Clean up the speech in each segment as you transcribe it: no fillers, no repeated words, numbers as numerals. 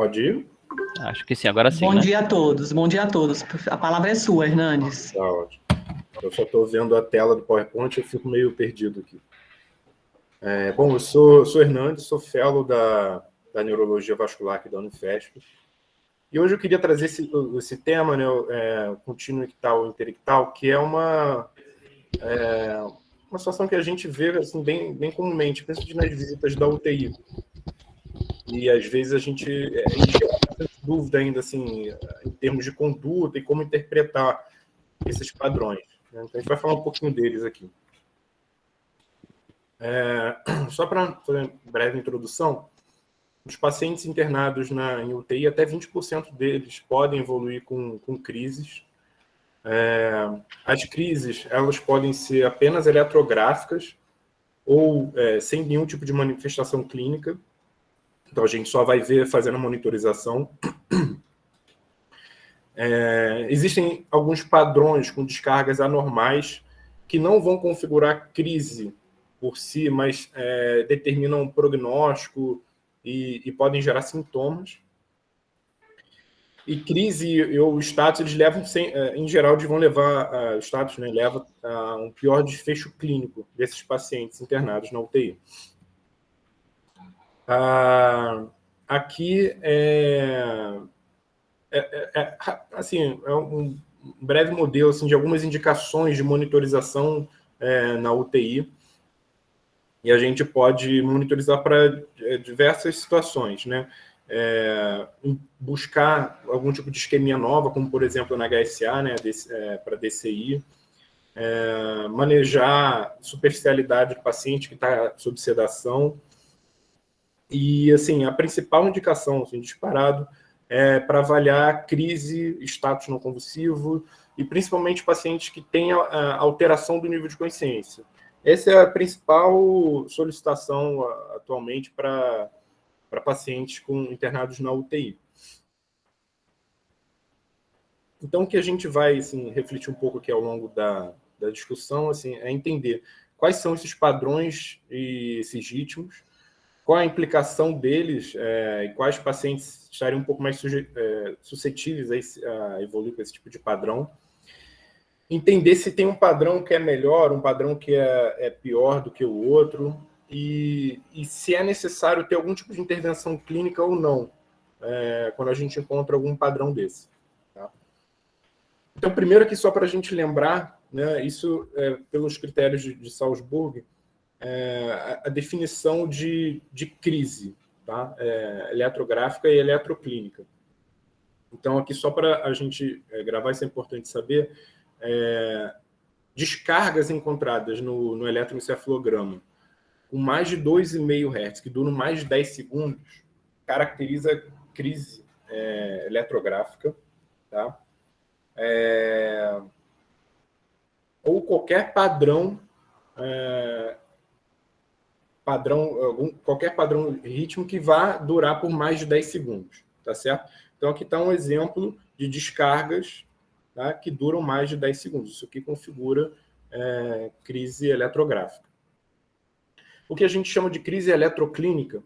Pode ir? Acho que sim, agora sim, Bom né? dia a todos, bom dia a todos. A palavra é sua, Hernandes. Tá ótimo. Eu só estou vendo a tela do PowerPoint e eu fico meio perdido aqui. Bom, eu sou Hernandes, sou fellow da Neurologia Vascular aqui da Unifesp. E hoje eu queria trazer esse tema, né, contínuo ictal e interictal, que é uma situação que a gente vê assim, bem comumente, principalmente nas visitas da UTI. E às vezes a gente gera bastante dúvida ainda assim, em termos de conduta e como interpretar esses padrões. Né? Então a gente vai falar um pouquinho deles aqui. Só para fazer uma breve introdução, os pacientes internados em UTI, até 20% deles podem evoluir com crises. As crises, elas podem ser apenas eletrográficas ou sem nenhum tipo de manifestação clínica. Então, a gente só vai ver fazendo a monitorização. Existem alguns padrões com descargas anormais que não vão configurar crise por si, mas determinam um prognóstico e podem gerar sintomas. E crise ou status, eles levam, em geral, eles vão levar, o status, né, leva a um pior desfecho clínico desses pacientes internados na UTI. Aqui assim, é um breve modelo assim, de algumas indicações de monitorização na UTI. E a gente pode monitorizar para diversas situações, né? Buscar algum tipo de isquemia nova, como, por exemplo, na HSA, né, para DCI. Manejar superficialidade do paciente que está sob sedação. E, assim, a principal indicação, assim, disparado, é para avaliar crise, status não convulsivo, e principalmente pacientes que têm alteração do nível de consciência. Essa é a principal solicitação atualmente para pacientes internados na UTI. Então, o que a gente vai assim, refletir um pouco aqui ao longo da discussão assim, é entender quais são esses padrões e esses ritmos, qual a implicação deles e quais pacientes estariam um pouco mais suscetíveis a evoluir com esse tipo de padrão. Entender se tem um padrão que é melhor, um padrão que é pior do que o outro, e se é necessário ter algum tipo de intervenção clínica ou não, quando a gente encontra algum padrão desse. Tá? Então, primeiro aqui, só para a gente lembrar, né, isso pelos critérios de Salzburg, a definição de crise, tá? Eletrográfica e eletroclínica. Então, aqui, só para a gente gravar, isso é importante saber, descargas encontradas no eletroencefalograma com mais de 2,5 Hz, que duram mais de 10 segundos, caracteriza crise eletrográfica, tá? Ou qualquer qualquer padrão ritmo que vá durar por mais de 10 segundos, tá certo? Então, aqui está um exemplo de descargas, tá, que duram mais de 10 segundos. Isso aqui configura crise eletrográfica. O que a gente chama de crise eletroclínica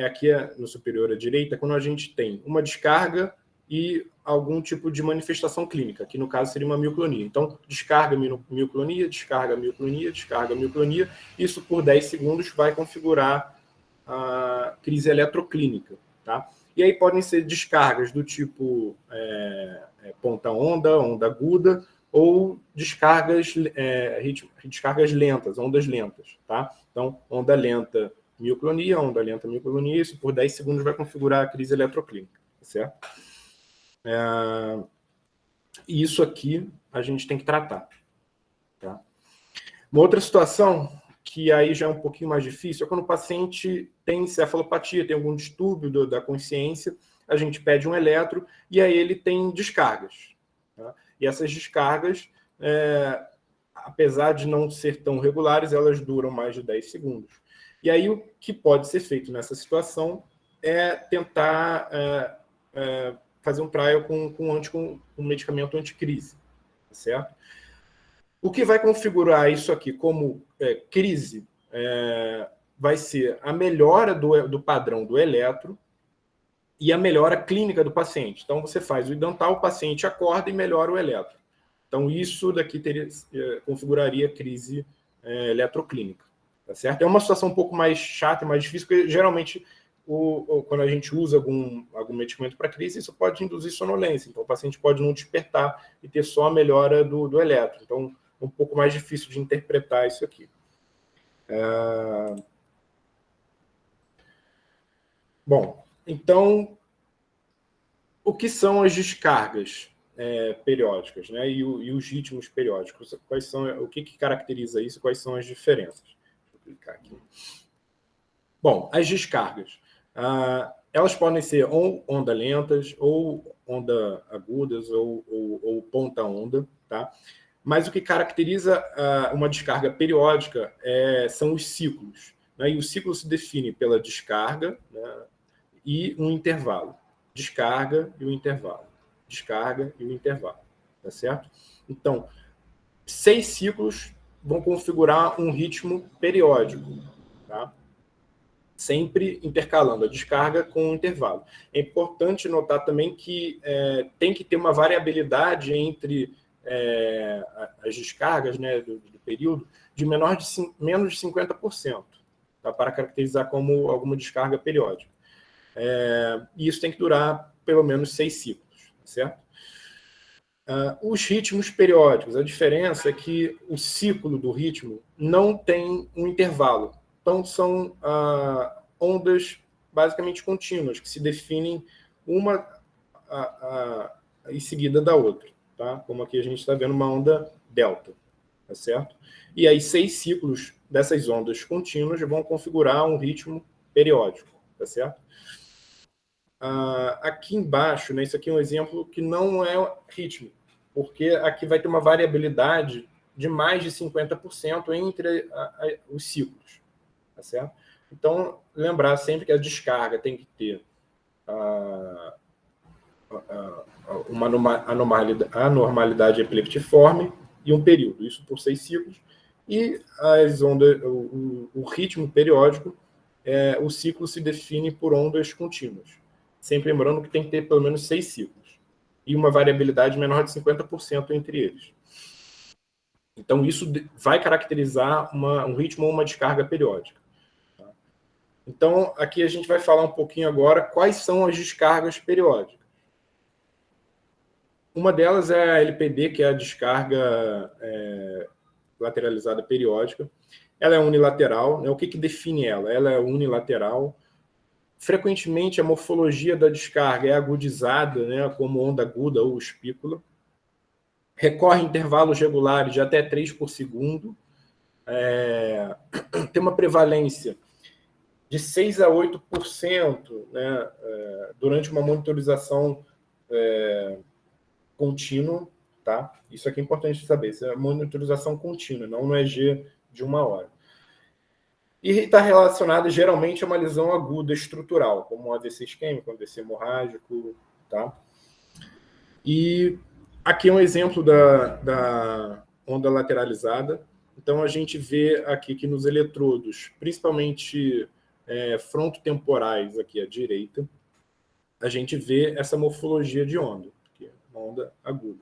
aqui no superior à direita, quando a gente tem uma descarga e algum tipo de manifestação clínica, que no caso seria uma mioclonia. Então, descarga mioclonia, descarga mioclonia, descarga mioclonia. Isso por 10 segundos vai configurar a crise eletroclínica. Tá? E aí podem ser descargas do tipo ponta-onda, onda aguda, ou descargas lentas, ondas lentas. Tá? Então, onda lenta, mioclonia, onda lenta, mioclonia. Isso por 10 segundos vai configurar a crise eletroclínica. Certo? E isso aqui a gente tem que tratar. Tá? Uma outra situação, que aí já é um pouquinho mais difícil, é quando o paciente tem encefalopatia, tem algum distúrbio da consciência, a gente pede um eletro e aí ele tem descargas. Tá? E essas descargas, apesar de não ser tão regulares, elas duram mais de 10 segundos. E aí o que pode ser feito nessa situação é tentar fazer um trial com um medicamento anticrise, certo? O que vai configurar isso aqui como crise vai ser a melhora do padrão do eletro e a melhora clínica do paciente. Então, você faz o idental, o paciente acorda e melhora o eletro. Então, isso daqui configuraria crise eletroclínica. Tá certo? É uma situação um pouco mais chata e mais difícil, porque geralmente, quando a gente usa algum medicamento para crise, isso pode induzir sonolência. Então, o paciente pode não despertar e ter só a melhora do eletro. Então, é um pouco mais difícil de interpretar isso aqui. Bom, então, o que são as descargas periódicas, né? E os ritmos periódicos? Quais são, o que caracteriza isso? Quais são as diferenças? Vou clicar aqui. Bom, as descargas. Elas podem ser ou onda lentas, ou onda agudas, ou ponta onda, tá? Mas o que caracteriza uma descarga periódica são os ciclos, né? E o ciclo se define pela descarga, né, e um intervalo. Descarga e o intervalo. Descarga e o intervalo. Tá certo? Então, 6 ciclos vão configurar um ritmo periódico, tá? Sempre intercalando a descarga com o intervalo. É importante notar também que tem que ter uma variabilidade entre as descargas, né, do período de menos de 50%, tá? Para caracterizar como alguma descarga periódica. E isso tem que durar pelo menos 6 ciclos, certo? Os ritmos periódicos, a diferença é que o ciclo do ritmo não tem um intervalo. Então, são ondas basicamente contínuas, que se definem uma em seguida da outra, tá? Como aqui a gente está vendo uma onda delta, tá certo? E aí 6 ciclos dessas ondas contínuas vão configurar um ritmo periódico, tá certo? Aqui embaixo, né, isso aqui é um exemplo que não é ritmo, porque aqui vai ter uma variabilidade de mais de 50% entre os ciclos, tá certo? Então, lembrar sempre que a descarga tem que ter uma anormalidade epileptiforme e um período, isso por 6 ciclos, e as ondas, o ritmo periódico, o ciclo se define por ondas contínuas. Sempre lembrando que tem que ter pelo menos 6 ciclos. E uma variabilidade menor de 50% entre eles. Então, isso vai caracterizar um ritmo ou uma descarga periódica. Tá? Então, aqui a gente vai falar um pouquinho agora quais são as descargas periódicas. Uma delas é a LPD, que é a descarga lateralizada periódica. Ela é unilateral. Né? O que define ela? Ela é unilateral. Frequentemente, a morfologia da descarga é agudizada, né, como onda aguda ou espícula. Recorre a intervalos regulares de até 3 por segundo. Tem uma prevalência de 6 a 8%, né, durante uma monitorização contínua. Tá? Isso aqui é importante saber. Isso é monitorização contínua, não no EG de 1 hora. E está relacionada geralmente a uma lesão aguda estrutural, como um AVC isquêmico, um AVC hemorrágico. Tá? E aqui é um exemplo da onda lateralizada. Então, a gente vê aqui que nos eletrodos, principalmente frontotemporais, aqui à direita, a gente vê essa morfologia de onda, que é uma onda aguda,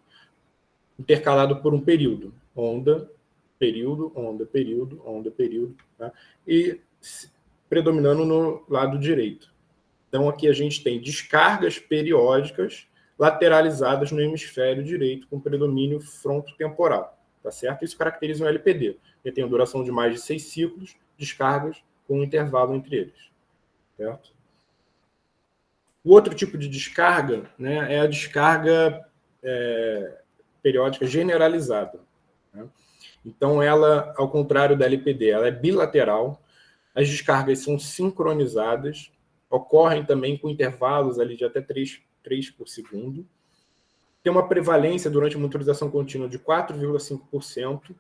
intercalado por um período. Onda, período, onda, período, onda, período. Tá? E predominando no lado direito. Então, aqui a gente tem descargas periódicas lateralizadas no hemisfério direito, com predomínio frontotemporal. Tá certo? Isso caracteriza um LPD. Ele tem a duração de mais de 6 ciclos, descargas com um intervalo entre eles. Certo? O outro tipo de descarga, né, é a descarga periódica generalizada. Né? Então, ela, ao contrário da LPD, ela é bilateral, as descargas são sincronizadas, ocorrem também com intervalos ali de até 3 por segundo, tem uma prevalência durante a monitorização contínua de 4,5%,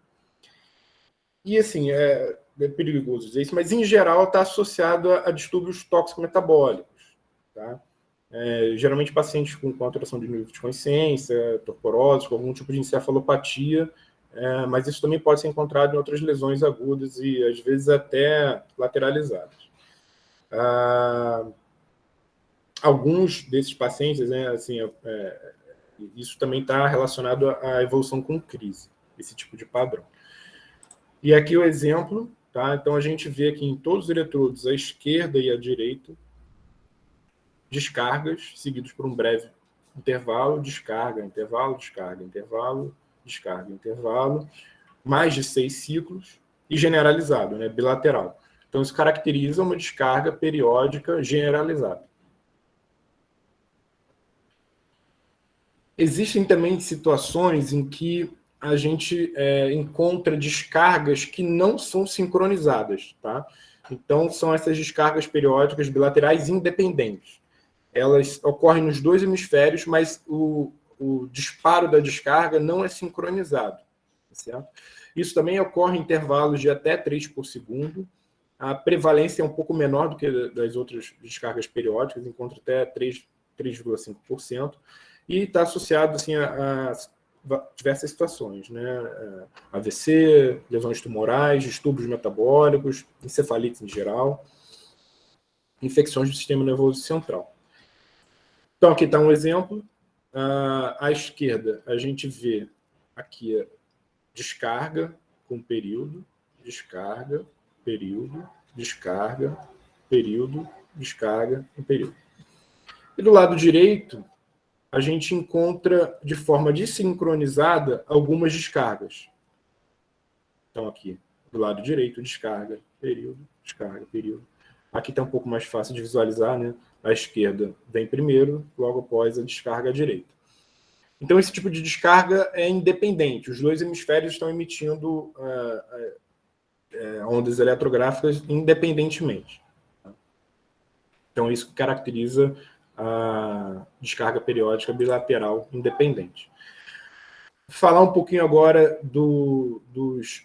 e assim, é perigoso dizer isso, mas em geral está associado a distúrbios tóxico-metabólicos. Tá? Geralmente pacientes com alteração de nível de consciência, torporosos, com algum tipo de encefalopatia, mas isso também pode ser encontrado em outras lesões agudas e às vezes até lateralizadas. alguns desses pacientes, né, assim, isso também está relacionado à evolução com crise, esse tipo de padrão. E aqui o exemplo, tá? Então a gente vê aqui em todos os eletrodos, à esquerda e à direita, descargas seguidos por um breve intervalo, descarga, intervalo, descarga, intervalo, descarga, intervalo, mais de 6 ciclos e generalizado, né, bilateral. Então isso caracteriza uma descarga periódica generalizada. Existem também situações em que a gente encontra descargas que não são sincronizadas, tá? Então, são essas descargas periódicas bilaterais independentes. Elas ocorrem nos dois hemisférios, mas o disparo da descarga não é sincronizado, certo? Isso também ocorre em intervalos de até 3 por segundo. A prevalência é um pouco menor do que das outras descargas periódicas, encontra até 3,5%. E está associado assim, a diversas situações, né? AVC, lesões tumorais, distúrbios metabólicos, encefalites em geral, infecções do sistema nervoso central. Então, aqui está um exemplo. À esquerda, a gente vê aqui a descarga com período, descarga, período, descarga, período, descarga e período. E do lado direito, a gente encontra de forma desincronizada algumas descargas. Então, aqui, do lado direito, descarga, período, descarga, período. Aqui está um pouco mais fácil de visualizar, né? A esquerda vem primeiro, logo após a descarga à direita. Então, esse tipo de descarga é independente. Os dois hemisférios estão emitindo ondas eletrográficas independentemente. Então, isso caracteriza a descarga periódica bilateral independente. Falar um pouquinho agora dos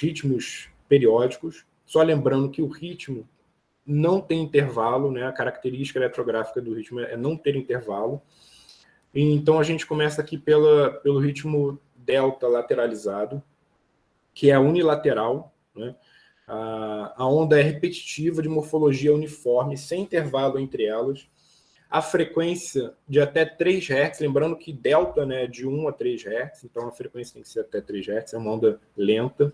ritmos periódicos, só lembrando que o ritmo não tem intervalo, né? A característica eletrográfica do ritmo é não ter intervalo. Então, a gente começa aqui pelo ritmo delta lateralizado, que é unilateral, né? A onda é repetitiva, de morfologia uniforme, sem intervalo entre elas. A frequência de até 3 Hz, lembrando que delta, né, é de 1 a 3 Hz, então a frequência tem que ser até 3 Hz, é uma onda lenta.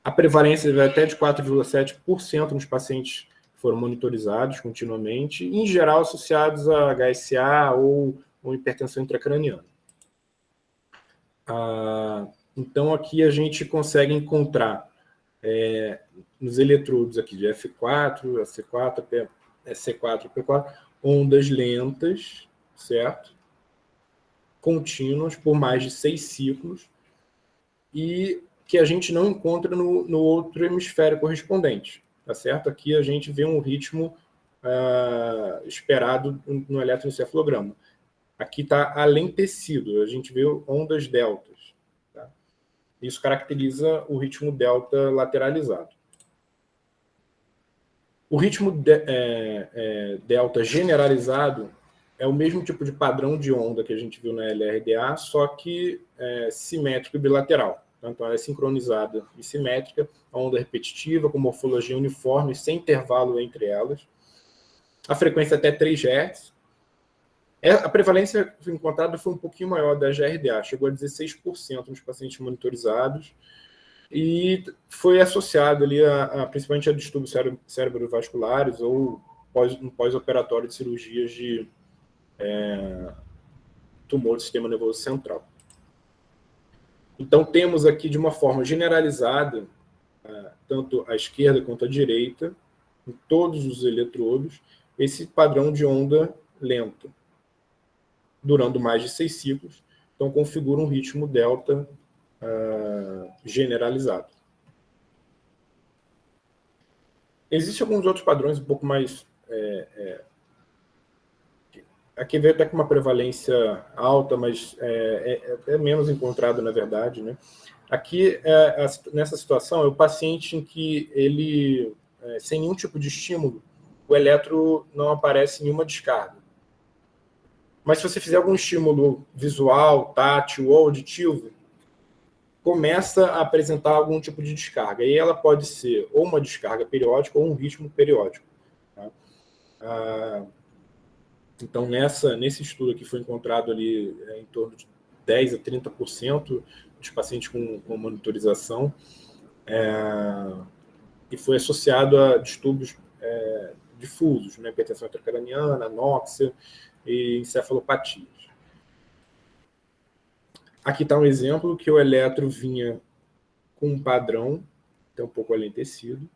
A prevalência vai até de 4,7% nos pacientes que foram monitorizados continuamente, em geral associados a HSA ou hipertensão intracraniana. Então, aqui a gente consegue encontrar nos eletrodos aqui de F4, AC4, C4, P4, ondas lentas, certo? Contínuas por mais de 6 ciclos e que a gente não encontra no outro hemisfério correspondente, tá certo? Aqui a gente vê um ritmo esperado no eletroencefalograma. Aqui está alentecido, a gente vê ondas deltas. Tá? Isso caracteriza o ritmo delta lateralizado. O ritmo delta generalizado é o mesmo tipo de padrão de onda que a gente viu na LRDA, só que simétrico e bilateral. Então, ela é sincronizada e simétrica, a onda repetitiva, com morfologia uniforme, sem intervalo entre elas. A frequência até 3 Hz. A prevalência encontrada foi um pouquinho maior da GRDA, chegou a 16% nos pacientes monitorizados, e foi associado ali principalmente a distúrbios cerebrovasculares ou pós-operatório de cirurgias de tumor do sistema nervoso central. Então, temos aqui, de uma forma generalizada, tanto à esquerda quanto à direita, em todos os eletrodos, esse padrão de onda lenta, durando mais de 6 ciclos, então configura um ritmo delta generalizado. Existem alguns outros padrões um pouco mais... aqui veio até com uma prevalência alta, mas é menos encontrado, na verdade, né? Aqui, nessa situação, é o paciente em que ele, sem nenhum tipo de estímulo, o eletro não aparece nenhuma descarga. Mas se você fizer algum estímulo visual, tátil ou auditivo, começa a apresentar algum tipo de descarga. E ela pode ser ou uma descarga periódica ou um ritmo periódico. Tá? Então, nesse estudo aqui foi encontrado ali em torno de 10% a 30% dos pacientes com monitorização, e foi associado a distúrbios difusos, né? Hipertensão intracraniana, anóxia e encefalopatias. Aqui está um exemplo que o eletro vinha com um padrão, até um pouco alentecido,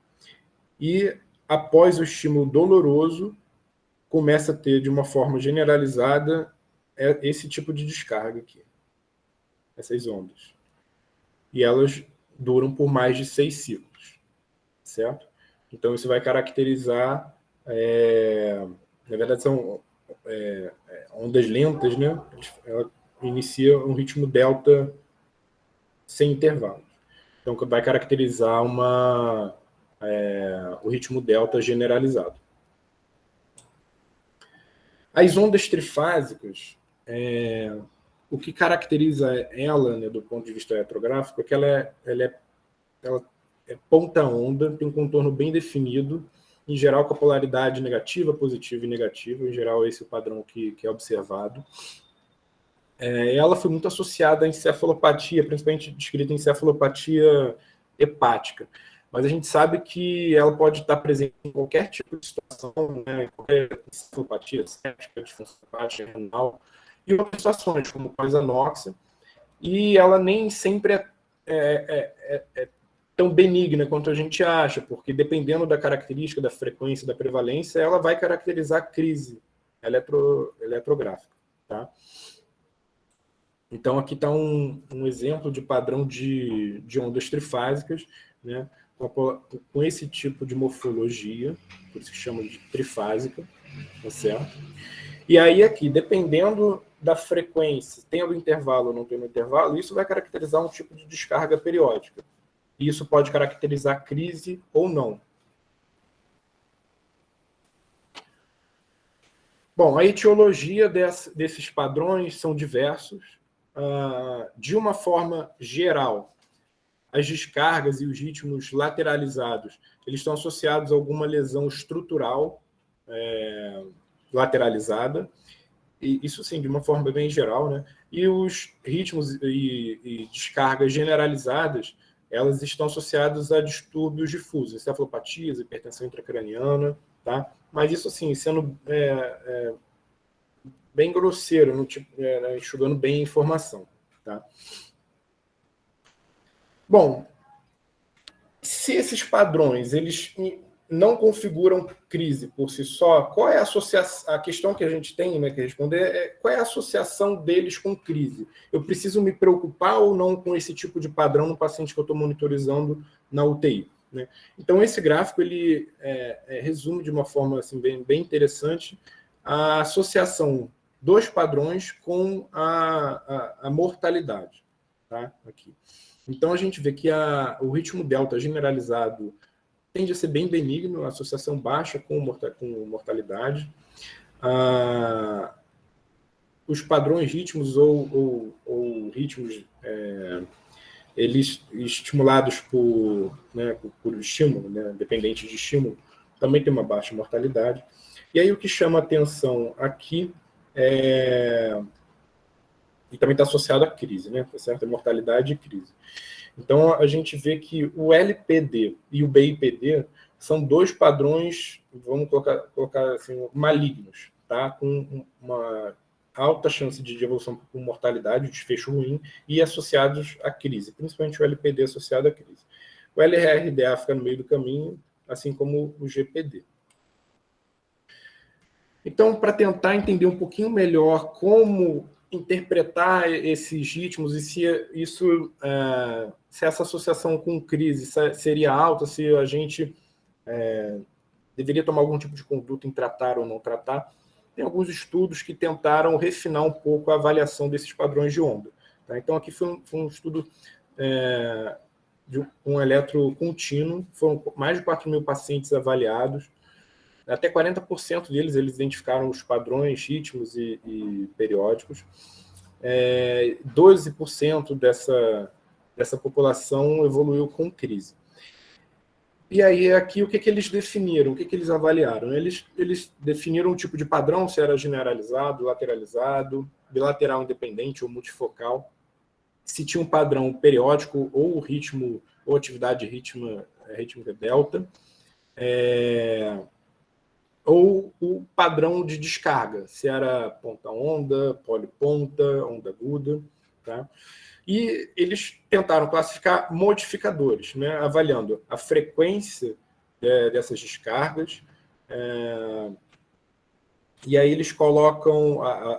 e após o estímulo doloroso, começa a ter, de uma forma generalizada, esse tipo de descarga aqui, essas ondas. E elas duram por mais de 6 ciclos, certo? Então, isso vai caracterizar, na verdade, são ondas lentas, né? Ela inicia um ritmo delta sem intervalo. Então, vai caracterizar o ritmo delta generalizado. As ondas trifásicas, o que caracteriza ela, né, do ponto de vista eletrográfico, é que ela é ponta-onda, tem um contorno bem definido, em geral com a polaridade negativa, positiva e negativa, em geral esse é o padrão que é observado. Ela foi muito associada à encefalopatia, principalmente descrita em encefalopatia hepática. Mas a gente sabe que ela pode estar presente em qualquer tipo de situação, né? Qualquer encefalopatia séptica, disfunção hepática, renal, e outras situações, como pós-anóxia, e ela nem sempre é tão benigna quanto a gente acha, porque dependendo da característica, da frequência, da prevalência, ela vai caracterizar a crise eletrográfica, tá? Então, aqui está um exemplo de padrão de ondas trifásicas, né, com esse tipo de morfologia, por isso que chama de trifásica, tá certo? E aí, aqui, dependendo da frequência, tendo intervalo ou não tendo intervalo, isso vai caracterizar um tipo de descarga periódica. E isso pode caracterizar crise ou não. Bom, a etiologia desses padrões são diversos. De uma forma geral, as descargas e os ritmos lateralizados, eles estão associados a alguma lesão estrutural lateralizada, e isso sim, de uma forma bem geral, né? E os ritmos e descargas generalizadas, elas estão associadas a distúrbios difusos, encefalopatias, hipertensão intracraniana, tá? Mas isso assim, sendo bem grosseiro, no tipo, enxugando bem a informação. Tá? Bom, se esses padrões eles não configuram crise por si só, qual é a questão que a gente tem, né, que responder qual é a associação deles com crise? Eu preciso me preocupar ou não com esse tipo de padrão no paciente que eu estou monitorizando na UTI? Né? Então, esse gráfico ele resume de uma forma assim, bem interessante a associação dos padrões com a mortalidade. Tá? Aqui. Então, a gente vê que o ritmo delta generalizado tende a ser bem benigno, a associação baixa com mortalidade. Os padrões ritmos ou ritmos eles estimulados por estímulo, né, dependente de estímulo, também tem uma baixa mortalidade. E aí o que chama atenção aqui e também está associado à crise, né? Tá certo? Mortalidade e crise. Então, a gente vê que o LPD e o BIPD são dois padrões, vamos colocar assim, malignos, tá? Com uma alta chance de evolução com mortalidade, desfecho ruim, e associados à crise, principalmente o LPD associado à crise. O LRDA fica no meio do caminho, assim como o GPD. Então, para tentar entender um pouquinho melhor como interpretar esses ritmos e se essa associação com crise seria alta, se a gente deveria tomar algum tipo de conduta em tratar ou não tratar, tem alguns estudos que tentaram refinar um pouco a avaliação desses padrões de onda. Tá? Então, aqui foi um estudo de um eletro contínuo, foram mais de 4.000 pacientes avaliados, até 40% deles eles identificaram os padrões, ritmos e periódicos. 12% dessa população evoluiu com crise. E aí, aqui, o que eles definiram? O que eles avaliaram? Eles definiram um tipo de padrão, se era generalizado, lateralizado, bilateral independente ou multifocal, se tinha um padrão periódico ou ritmo, ou atividade rítmica delta, ou o padrão de descarga, se era ponta-onda, poliponta, onda aguda, tá? E eles tentaram classificar modificadores, né, avaliando a frequência dessas descargas, e aí eles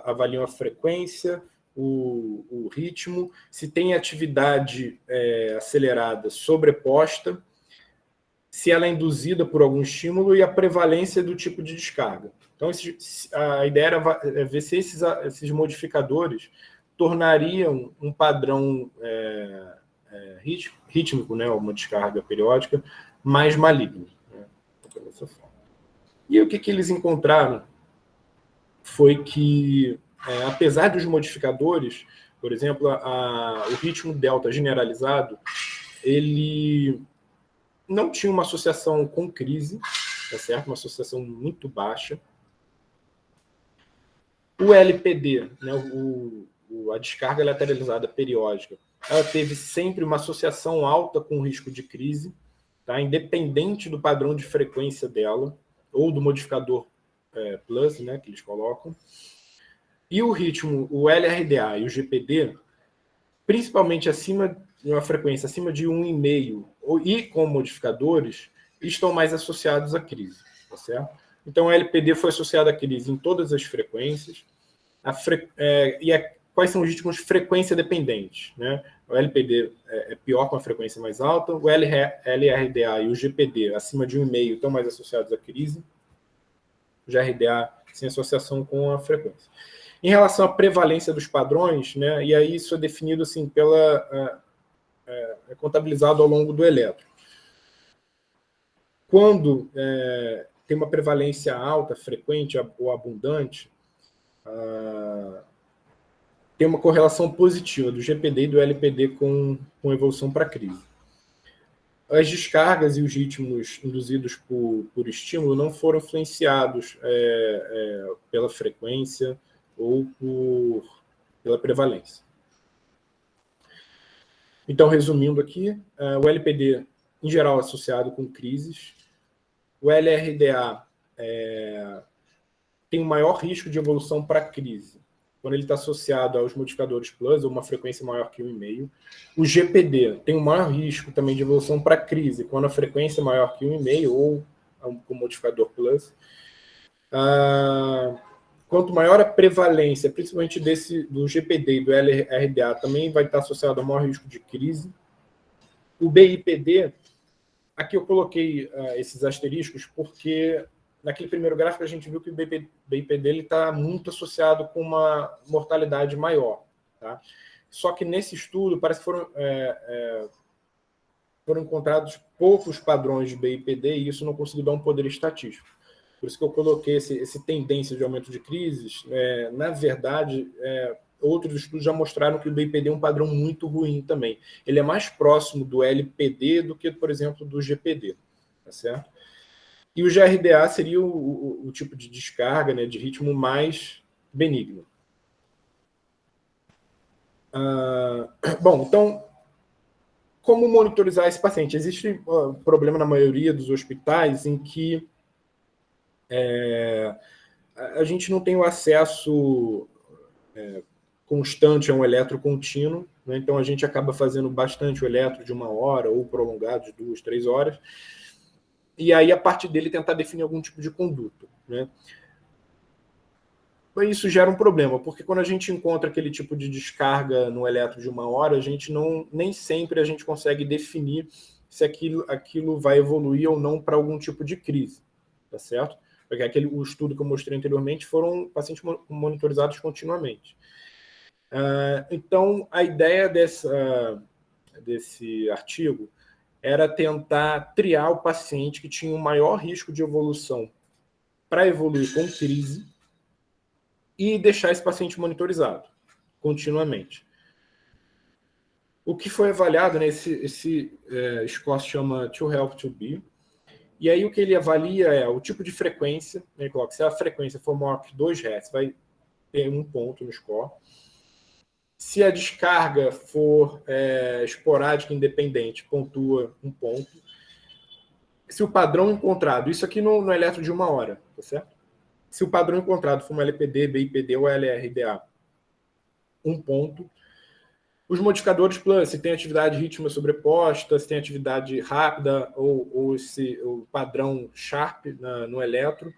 avaliam a frequência, o ritmo, se tem atividade acelerada sobreposta, se ela é induzida por algum estímulo e a prevalência do tipo de descarga. Então, a ideia era ver se esses modificadores tornariam um padrão rítmico, né, uma descarga periódica, mais maligno. Né, dessa forma. E o que eles encontraram foi que, apesar dos modificadores, por exemplo, o ritmo delta generalizado, ele não tinha uma associação com crise, tá certo? Uma associação muito baixa. O LPD, né, a descarga lateralizada periódica, ela teve sempre uma associação alta com o risco de crise, tá? Independente do padrão de frequência dela, ou do modificador plus, né, que eles colocam. E o ritmo, o LRDA e o GPD, principalmente acima de uma frequência acima de 1,5 e com modificadores, estão mais associados à crise, tá certo? Então, o LPD foi associado à crise em todas as frequências. Quais são os ritmos frequência dependentes? Né? O LPD é pior com a frequência mais alta, o LRDA e o GPD acima de 1,5 estão mais associados à crise, o GRDA sem associação com a frequência. Em relação à prevalência dos padrões, né, e aí isso é definido assim, é contabilizado ao longo do eletro. Quando tem uma prevalência alta, frequente ou abundante, tem uma correlação positiva do GPD e do LPD com evolução para crise. As descargas e os ritmos induzidos por estímulo não foram influenciados pela frequência ou pela prevalência. Então, resumindo aqui, o LPD, em geral, associado com crises. O LRDA tem um maior risco de evolução para crise, quando ele está associado aos modificadores plus, ou uma frequência maior que 1,5. O GPD tem um maior risco também de evolução para crise, quando a frequência é maior que 1,5, ou com modificador plus. Quanto maior a prevalência, principalmente do GPD e do LRDA, também vai estar associado ao maior risco de crise. O BIPD, aqui eu coloquei esses asteriscos porque naquele primeiro gráfico a gente viu que o BIPD está muito associado com uma mortalidade maior. Tá? Só que nesse estudo parece que foram encontrados poucos padrões de BIPD e isso não conseguiu dar um poder estatístico. Por isso que eu coloquei esse tendência de aumento de crises. Na verdade, outros estudos já mostraram que o BIPD é um padrão muito ruim também. Ele é mais próximo do LPD do que, por exemplo, do GPD. Tá certo? E o GRDA seria o tipo de descarga, né, de ritmo mais benigno. Bom, então, como monitorizar esse paciente? Existe um problema na maioria dos hospitais em que a gente não tem o acesso constante a um eletro contínuo, né? Então a gente acaba fazendo bastante o eletro de 1 hora ou prolongado de 2, 3 horas, e aí a partir dele tentar definir algum tipo de conduta, né? Isso gera um problema, porque quando a gente encontra aquele tipo de descarga no eletro de 1 hora, nem sempre a gente consegue definir se aquilo vai evoluir ou não para algum tipo de crise, tá certo? Porque o estudo que eu mostrei anteriormente foram pacientes monitorizados continuamente. Então, a ideia desse artigo era tentar triar o paciente que tinha um maior risco de evolução para evoluir com crise e deixar esse paciente monitorizado continuamente. O que foi avaliado, né, esse score se chama To Help to Be, E aí o que ele avalia é o tipo de frequência, né? Ele coloca, se a frequência for maior que 2 Hz, vai ter 1 ponto no score. Se a descarga for esporádica independente, pontua 1 ponto. Se o padrão encontrado, isso aqui no eletro de 1 hora, tá certo? Se o padrão encontrado for uma LPD, BIPD ou LRDA, 1 ponto. Os modificadores plus, se tem atividade rítmica sobreposta, se tem atividade rápida ou se o padrão sharp no eletro,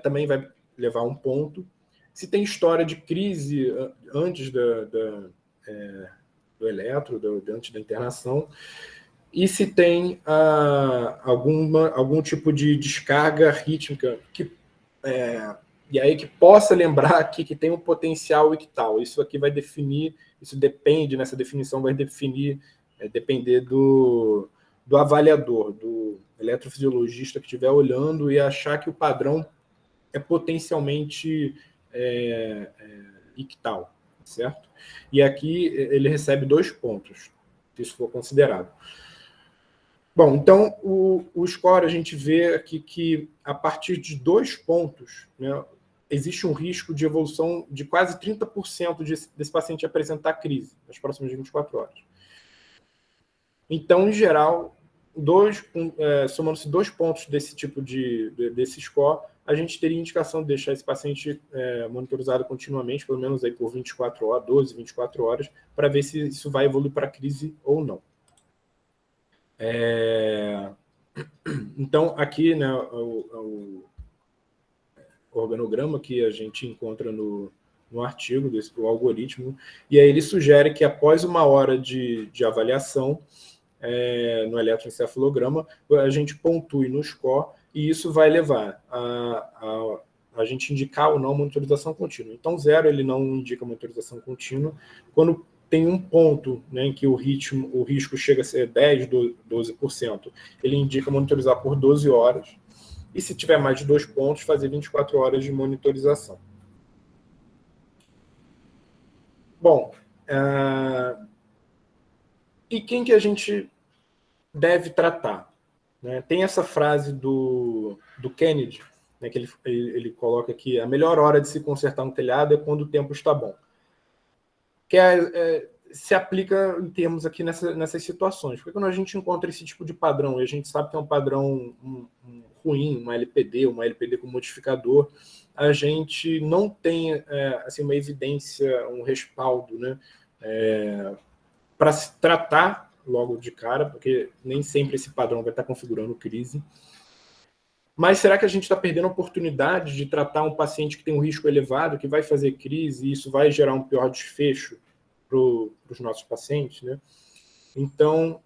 também vai levar 1 ponto. Se tem história de crise antes do eletro, antes da internação, e se tem algum tipo de descarga rítmica e aí que possa lembrar aqui que tem um potencial ictal. Isso aqui vai definir, isso depende, nessa definição vai depender do avaliador, do eletrofisiologista que estiver olhando e achar que o padrão é potencialmente ictal, certo? E aqui ele recebe 2 pontos, se isso for considerado. Bom, então o score a gente vê aqui que a partir de 2 pontos, né, existe um risco de evolução de quase 30% desse paciente apresentar crise nas próximas 24 horas. Então, em geral, somando-se 2 pontos desse tipo desse score, a gente teria indicação de deixar esse paciente monitorizado continuamente, pelo menos aí por 24 horas, 12, 24 horas, para ver se isso vai evoluir para crise ou não. Então, aqui, né, o organograma que a gente encontra no artigo, do algoritmo, e aí ele sugere que após 1 hora de avaliação no eletroencefalograma, a gente pontue no score, e isso vai levar a gente indicar ou não monitorização contínua. Então, 0, ele não indica monitorização contínua. Quando tem 1 ponto, né, em que o risco chega a ser 10, 12%, ele indica monitorizar por 12 horas. E se tiver mais de 2 pontos, fazer 24 horas de monitorização. Bom, e quem que a gente deve tratar? Né? Tem essa frase do Kennedy, né, que ele coloca aqui, a melhor hora de se consertar um telhado é quando o tempo está bom. Que se aplica em termos aqui nessas situações. Porque quando a gente encontra esse tipo de padrão, e a gente sabe que é um padrão ruim, uma LPD com modificador, a gente não tem assim, uma evidência, um respaldo, né, para se tratar logo de cara, porque nem sempre esse padrão vai estar configurando crise. Mas será que a gente está perdendo a oportunidade de tratar um paciente que tem um risco elevado, que vai fazer crise, e isso vai gerar um pior desfecho para os nossos pacientes, né? Então,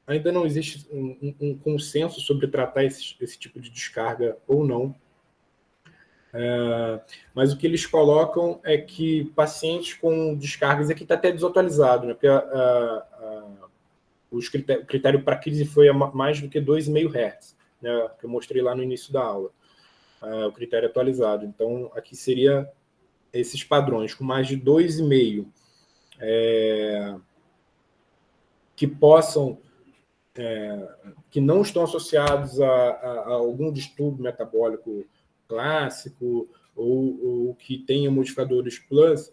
ainda não existe um consenso sobre tratar esse tipo de descarga ou não. Mas o que eles colocam é que pacientes com descargas, aqui está até desatualizado, né? Porque o critério para crise foi mais do que 2,5 Hz, né? Que eu mostrei lá no início da aula, o critério atualizado. Então, aqui seria esses padrões com mais de 2,5 que não estão associados a algum distúrbio metabólico clássico ou que tenha modificadores plus,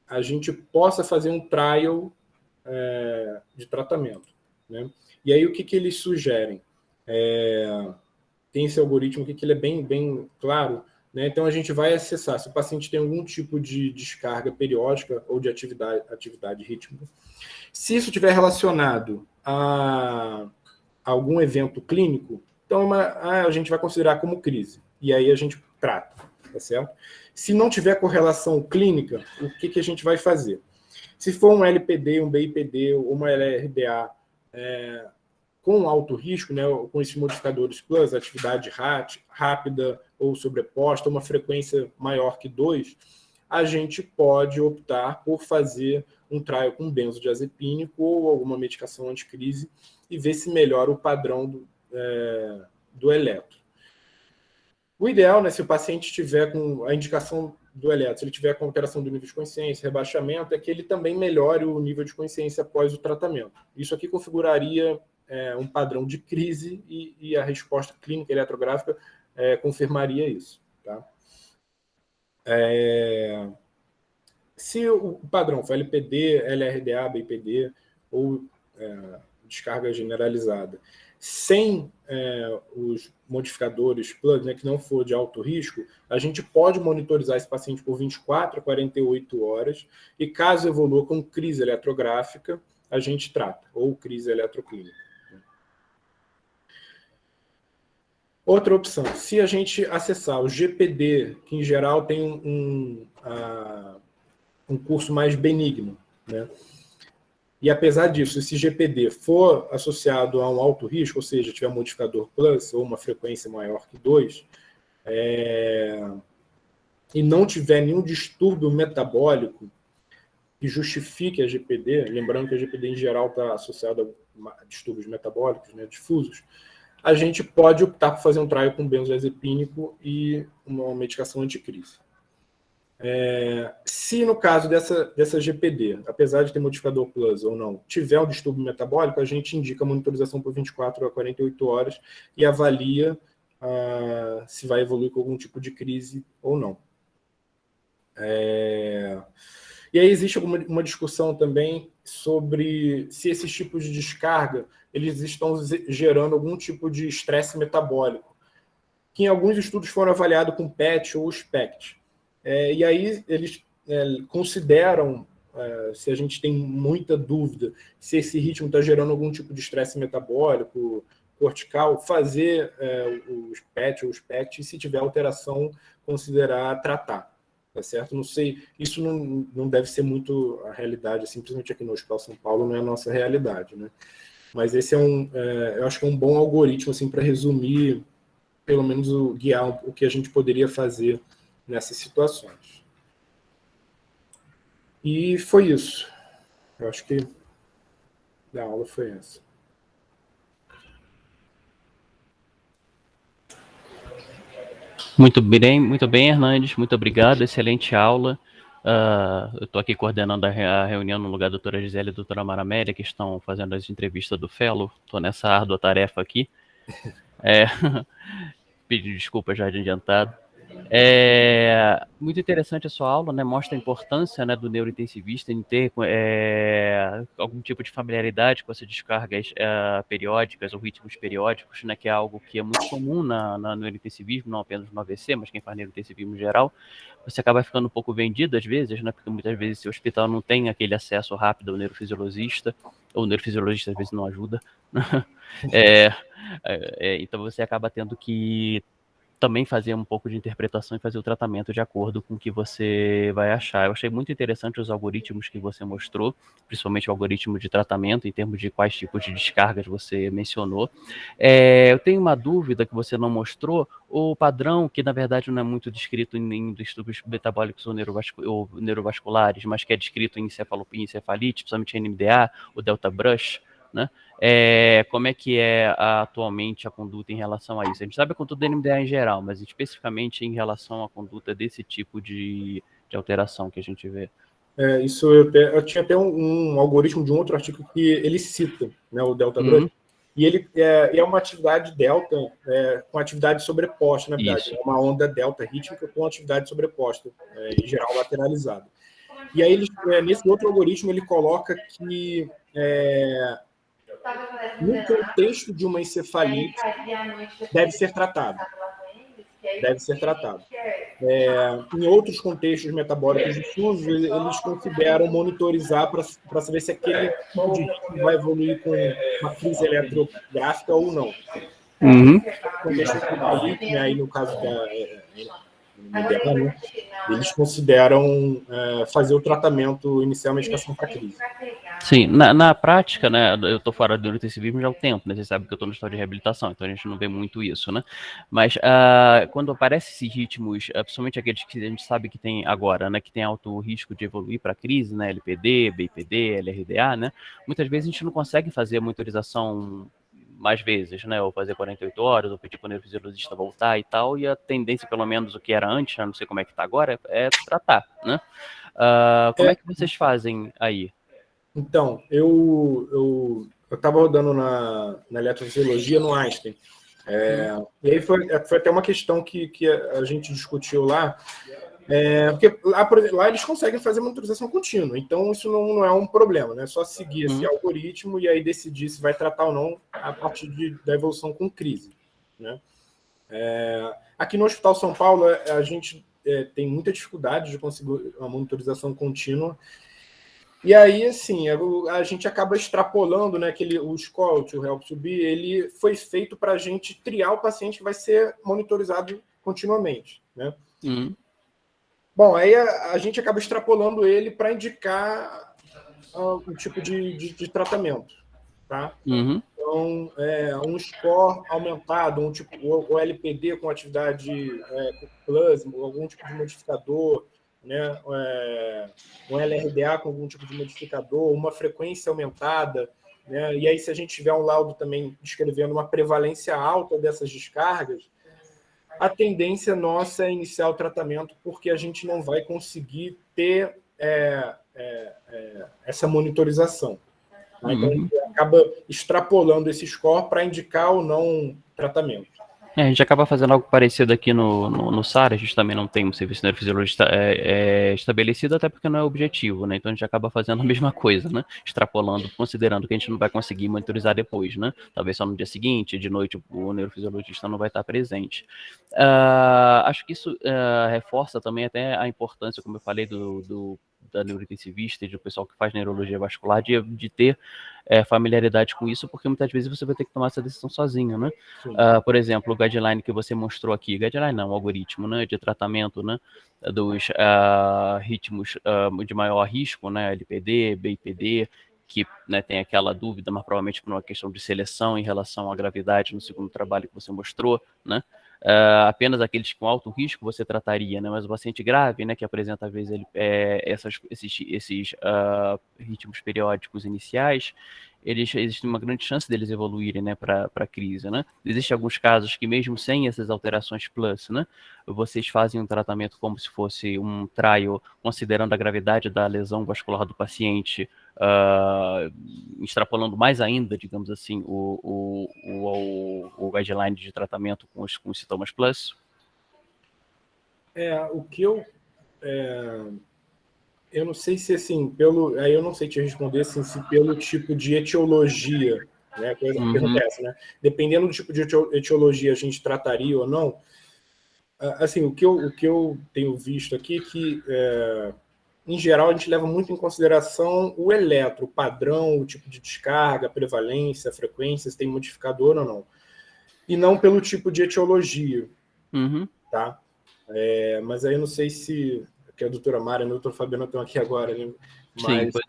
a gente possa fazer um trial de tratamento, né? E aí o que eles sugerem? Tem esse algoritmo aqui que ele é bem claro, né? Então a gente vai acessar se o paciente tem algum tipo de descarga periódica ou de atividade rítmica. Se isso estiver relacionado a algum evento clínico, então a gente vai considerar como crise. E aí a gente trata, tá certo? Se não tiver correlação clínica, o que a gente vai fazer? Se for um LPD, um BIPD ou uma LRDA com alto risco, né, com esses modificadores plus, atividade rápida ou sobreposta, uma frequência maior que 2, a gente pode optar por fazer um trial com benzodiazepínico ou alguma medicação anticrise e ver se melhora o padrão do eletro. O ideal, né, se o paciente tiver com a indicação do eletro, se ele tiver com alteração do nível de consciência, rebaixamento, é que ele também melhore o nível de consciência após o tratamento. Isso aqui configuraria um padrão de crise e a resposta clínica eletrográfica confirmaria isso. Tá? Se o padrão for LPD, LRDA, BIPD ou descarga generalizada, sem os modificadores plug, né, que não for de alto risco, a gente pode monitorizar esse paciente por 24 a 48 horas e, caso evolua com crise eletrográfica, a gente trata, ou crise eletroclínica. Outra opção, se a gente acessar o GPD, que em geral tem um curso mais benigno, né? E apesar disso, se GPD for associado a um alto risco, ou seja, tiver um modificador plus ou uma frequência maior que 2, e não tiver nenhum distúrbio metabólico que justifique a GPD, lembrando que a GPD em geral está associada a distúrbios metabólicos, né, difusos, a gente pode optar por fazer um trial com benzodiazepínico e uma medicação anticrise. Se no caso dessa GPD, apesar de ter modificador plus ou não, tiver um distúrbio metabólico, a gente indica a monitorização por 24 a 48 horas e avalia se vai evoluir com algum tipo de crise ou não. E aí existe uma discussão também sobre se esses tipos de descarga eles estão gerando algum tipo de estresse metabólico, que em alguns estudos foram avaliados com PET ou SPECT. E aí eles consideram, se a gente tem muita dúvida, se esse ritmo está gerando algum tipo de estresse metabólico, cortical, fazer os PET ou os SPECT, e se tiver alteração, considerar tratar. Tá certo? Não sei, isso não deve ser muito a realidade, simplesmente aqui no Hospital São Paulo não é a nossa realidade, né? Mas esse eu acho que é um bom algoritmo assim, para resumir, pelo menos guiar o que a gente poderia fazer nessas situações. E foi isso. Eu acho que a aula foi essa. Muito bem, Hernandes. Muito obrigado. Excelente aula. Eu estou aqui coordenando a reunião no lugar da doutora Gisele e da doutora Mara Amélia, que estão fazendo as entrevistas do Fellow. Estou nessa árdua tarefa aqui. Pedir desculpa já de adiantado. Muito interessante a sua aula, né? Mostra a importância, né, do neurointensivista em ter algum tipo de familiaridade com essas descargas periódicas ou ritmos periódicos, né? Que é algo que é muito comum no neurointensivismo, não apenas no AVC, mas quem faz neurointensivismo em geral. Você acaba ficando um pouco vendido às vezes, né? Porque muitas vezes o hospital não tem aquele acesso rápido ao neurofisiologista, ou o neurofisiologista às vezes não ajuda. Então você acaba tendo que também fazer um pouco de interpretação e fazer o tratamento de acordo com o que você vai achar. Eu achei muito interessante os algoritmos que você mostrou, principalmente o algoritmo de tratamento, em termos de quais tipos de descargas você mencionou. Eu tenho uma dúvida que você não mostrou, o padrão, que na verdade não é muito descrito em distúrbios metabólicos ou neurovasculares, mas que é descrito em encefalite, principalmente em NMDA, o delta brush, né? Como é que é atualmente a conduta em relação a isso? A gente sabe a conduta do NMDA em geral, mas especificamente em relação à conduta desse tipo de alteração que a gente vê. Isso eu tinha até um algoritmo de um outro artigo que ele cita, né, o delta brush, e ele é uma atividade delta com atividade sobreposta, na verdade. Isso. É uma onda delta rítmica com atividade sobreposta, em geral lateralizada. E aí, nesse outro algoritmo, ele coloca que no contexto de uma encefalite, deve ser tratado. Em outros contextos metabólicos difusos, eles consideram monitorizar para saber se aquele tipo de ritmo vai evoluir com uma crise eletrográfica ou não. No contexto encefalite, né, aí no caso da NMDA, né, eles consideram fazer o tratamento inicial medicação para crise. Sim, na prática, né, eu estou fora do neurointensivismo já há um tempo, né, você sabe que eu estou no estado de reabilitação, então a gente não vê muito isso, né, mas quando aparecem esses ritmos, principalmente aqueles que a gente sabe que tem agora, né, que tem alto risco de evoluir para crise, né, LPD, BIPD, LRDA, né, muitas vezes a gente não consegue fazer a monitorização mais vezes, né? Ou fazer 48 horas, ou pedir para o neurofisiologista voltar e tal, e a tendência, pelo menos o que era antes, não sei como é que está agora, é tratar, né? Como é que vocês fazem aí? Então, eu estava rodando na eletrofisiologia no Einstein. E aí foi até uma questão que a gente discutiu lá, porque lá eles conseguem fazer monitorização contínua, então isso não é um problema, né? É só seguir esse algoritmo e aí decidir se vai tratar ou não a partir da evolução com crise, né? Aqui no Hospital São Paulo, a gente tem muita dificuldade de conseguir uma monitorização contínua. E aí, assim, a gente acaba extrapolando, né, o SCOUT, o Help to Be, ele foi feito para a gente triar o paciente que vai ser monitorizado continuamente, né? Bom, aí a gente acaba extrapolando ele para indicar um tipo de tratamento, tá? Então, um score aumentado, o LPD com atividade plus, algum tipo de modificador, né? Um LRDA com algum tipo de modificador, uma frequência aumentada, né? E aí, se a gente tiver um laudo também descrevendo uma prevalência alta dessas descargas, a tendência nossa é iniciar o tratamento, porque a gente não vai conseguir ter essa monitorização. Tá? Então, a gente acaba extrapolando esse score para indicar ou não tratamento. A gente acaba fazendo algo parecido aqui no SAR, a gente também não tem um serviço de neurofisiologia estabelecido, até porque não é objetivo, né? Então a gente acaba fazendo a mesma coisa, né? Extrapolando, considerando que a gente não vai conseguir monitorizar depois, né? Talvez só no dia seguinte, de noite, o neurofisiologista não vai estar presente. Acho que isso reforça também até a importância, como eu falei, da neurointensivista e do pessoal que faz neurologia vascular, de ter familiaridade com isso, porque muitas vezes você vai ter que tomar essa decisão sozinho, né? Por exemplo, o guideline que você mostrou aqui, guideline não, algoritmo, né, de tratamento, né, dos ritmos de maior risco, né, LPD, BIPD, que, né, tem aquela dúvida, mas provavelmente por uma questão de seleção em relação à gravidade no segundo trabalho que você mostrou, né? Apenas aqueles com alto risco você trataria, né? Mas o paciente grave, né, que apresenta às vezes esses ritmos periódicos iniciais, existe uma grande chance deles evoluírem, né, para crise, né? Existem alguns casos que mesmo sem essas alterações plus, né, vocês fazem um tratamento como se fosse um trial, considerando a gravidade da lesão vascular do paciente, extrapolando mais ainda, digamos assim, o guideline de tratamento com os sintomas plus? O que eu não sei se, assim, aí eu não sei te responder, assim, se pelo tipo de etiologia, né, a pergunta é essa, né? Dependendo do tipo de etiologia a gente trataria ou não, assim, o que eu tenho visto aqui é que, em geral, a gente leva muito em consideração o eletro, o padrão, o tipo de descarga, a prevalência, a frequência, se tem modificador ou não. E não pelo tipo de etiologia, tá? Mas aí eu não sei se... que a doutora Mara e o doutor Fabiano estão aqui agora, né? Mas, sim, pois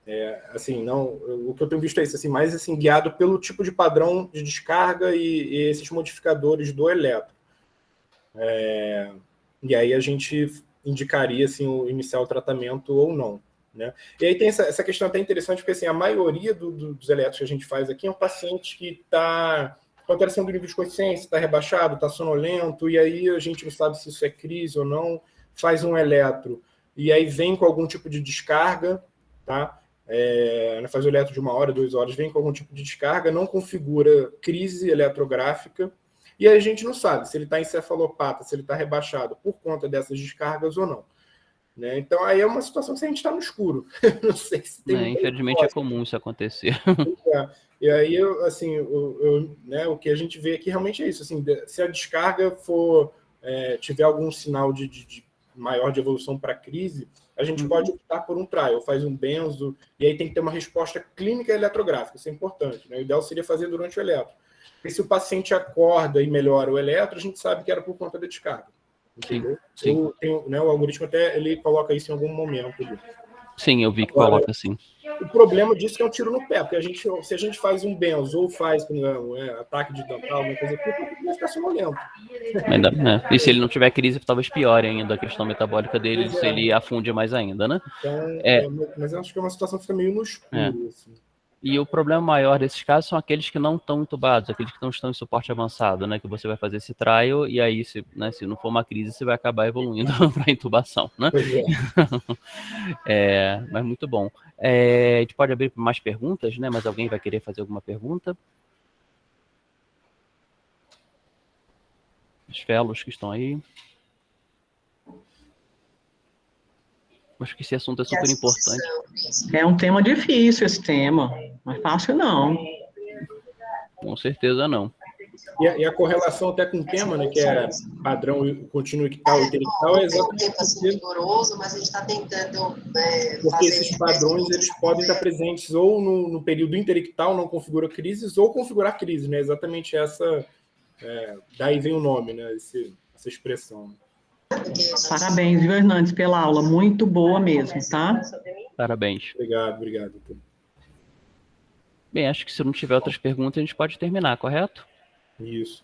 é. Assim, não, o que eu tenho visto é isso, assim, mais assim, guiado pelo tipo de padrão de descarga e esses modificadores do eletro. E aí a gente indicaria assim, iniciar o tratamento ou não, né? E aí tem essa questão até interessante, porque assim, a maioria dos eletros que a gente faz aqui é um paciente que está com alteração do nível de consciência, está rebaixado, está sonolento, e aí a gente não sabe se isso é crise ou não, faz um eletro, e aí vem com algum tipo de descarga, tá? Faz o eletro de 1 hora, 2 horas, vem com algum tipo de descarga, não configura crise eletrográfica, e aí a gente não sabe se ele está encefalopata, se ele está rebaixado por conta dessas descargas ou não. Né? Então, aí é uma situação que a gente está no escuro. Não sei se tem infelizmente é comum isso acontecer. E aí, assim, né, o que a gente vê aqui realmente é isso. Assim, se a descarga tiver algum sinal de maior de evolução para crise, a gente pode optar por um trial, faz um benzo, e aí tem que ter uma resposta clínica eletrográfica, isso é importante. Né? O ideal seria fazer durante o eletro. E se o paciente acorda e melhora o eletro, a gente sabe que era por conta da descarga. Entendeu? Sim. Né, o algoritmo até ele coloca isso em algum momento. Sim, eu vi que coloca assim. O problema disso é que é um tiro no pé, porque se a gente faz um benzo ou faz ataque de dental, alguma coisa assim, o vai ficar sonolento. E se ele não tiver crise, talvez piore ainda a questão metabólica dele, se ele afunde mais ainda, né? Então, mas eu acho que é uma situação que fica meio no escuro. Assim. E o problema maior desses casos são aqueles que não estão entubados, aqueles que não estão em suporte avançado, né? Que você vai fazer esse trial e aí, se não for uma crise, você vai acabar evoluindo para intubação, né? Pois é. Mas muito bom. A gente pode abrir para mais perguntas, né? Mas alguém vai querer fazer alguma pergunta? Os fellows que estão aí. Acho que esse assunto é super importante. É um tema difícil esse tema. Não é fácil, não. Com certeza não. E a correlação até com o tema, né, que é padrão contínuo ictal e interictal, é exatamente rigoroso, mas a gente está tentando porque esses padrões eles podem estar presentes ou no período interictal, não configura crises, ou configurar crises, né? Exatamente essa, daí vem o nome, né? Essa expressão. Parabéns, viu, Hernandes, pela aula. Muito boa mesmo, tá? Parabéns. Obrigado. Bem, acho que se não tiver outras perguntas, a gente pode terminar, correto? Isso.